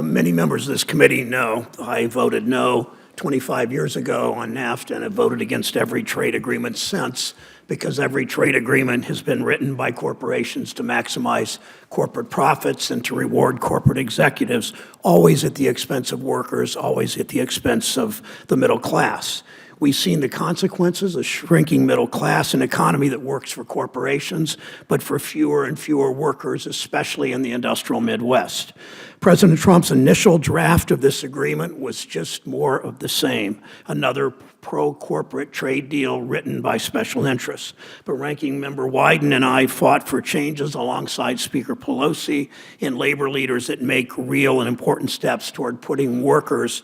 Many members of this committee know I voted no 25 years ago on NAFTA and have voted against every trade agreement since, because every trade agreement has been written by corporations to maximize corporate profits and to reward corporate executives, always at the expense of workers, always at the expense of the middle class. We've seen the consequences, a shrinking middle class, an economy that works for corporations, but for fewer and fewer workers, especially in the industrial Midwest. President Trump's initial draft of this agreement was just more of the same, another pro-corporate trade deal written by special interests. But Ranking Member Wyden and I fought for changes alongside Speaker Pelosi and labor leaders that make real and important steps toward putting workers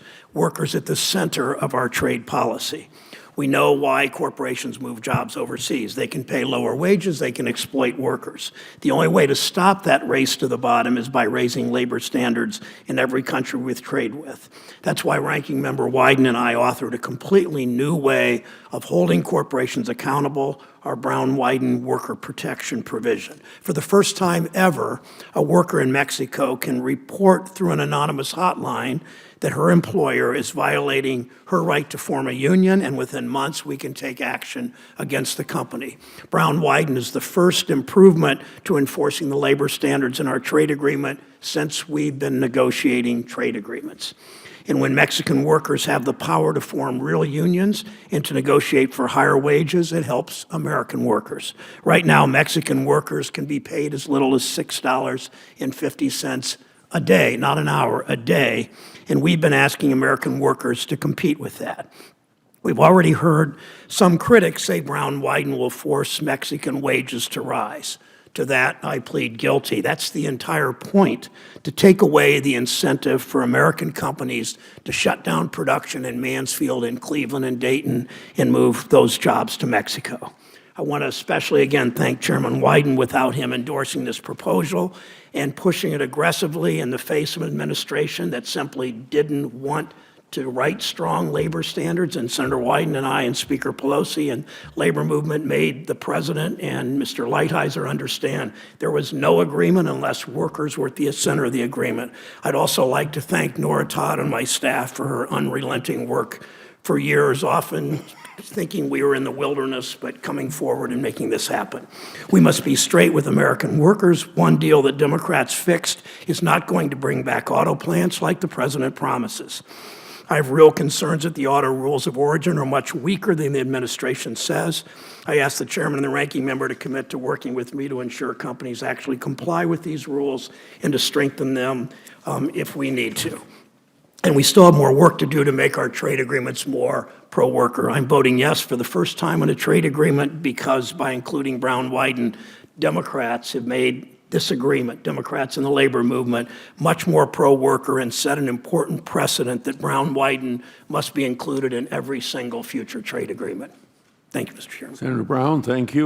at the center of our trade policy. We know why corporations move jobs overseas. They can pay lower wages, they can exploit workers. The only way to stop that race to the bottom is by raising labor standards in every country we trade with. That's why Ranking Member Wyden and I authored a completely new way of holding corporations accountable, our Brown-Wyden worker protection provision. For the first time ever, a worker in Mexico can report through an anonymous hotline that her employer is violating her right to form a union, and within months we can take action against the company. Brown-Wyden is the first improvement to enforcing the labor standards in our trade agreement since we've been negotiating trade agreements. And when Mexican workers have the power to form real unions and to negotiate for higher wages, it helps American workers. Right now, Mexican workers can be paid as little as $6.50 a day, not an hour, a day. And we've been asking American workers to compete with that. We've already heard some critics say Brown-Wyden will force Mexican wages to rise. To that, I plead guilty. That's the entire point, to take away the incentive for American companies to shut down production in Mansfield and Cleveland and Dayton and move those jobs to Mexico. I want to especially again thank Chairman Wyden. Without him endorsing this proposal and pushing it aggressively in the face of an administration that simply didn't want to write strong labor standards, and Senator Wyden and I and Speaker Pelosi and labor movement made the president and Mr. Lighthizer understand there was no agreement unless workers were at the center of the agreement. I'd also like to thank Nora Todd and my staff for her unrelenting work for years, often thinking we were in the wilderness, but coming forward and making this happen. We must be straight with American workers. One deal that Democrats fixed is not going to bring back auto plants like the president promises. I have real concerns that the auto rules of origin are much weaker than the administration says. I ask the chairman and the ranking member to commit to working with me to ensure companies actually comply with these rules and to strengthen them if we need to. And we still have more work to do to make our trade agreements more pro-worker. I'm voting yes for the first time on a trade agreement because by including Brown-Wyden, Democrats have made this agreement, Democrats in the labor movement, much more pro-worker and set an important precedent that Brown-Wyden must be included in every single future trade agreement. Thank you, Mr. Chairman. Senator Brown, thank you.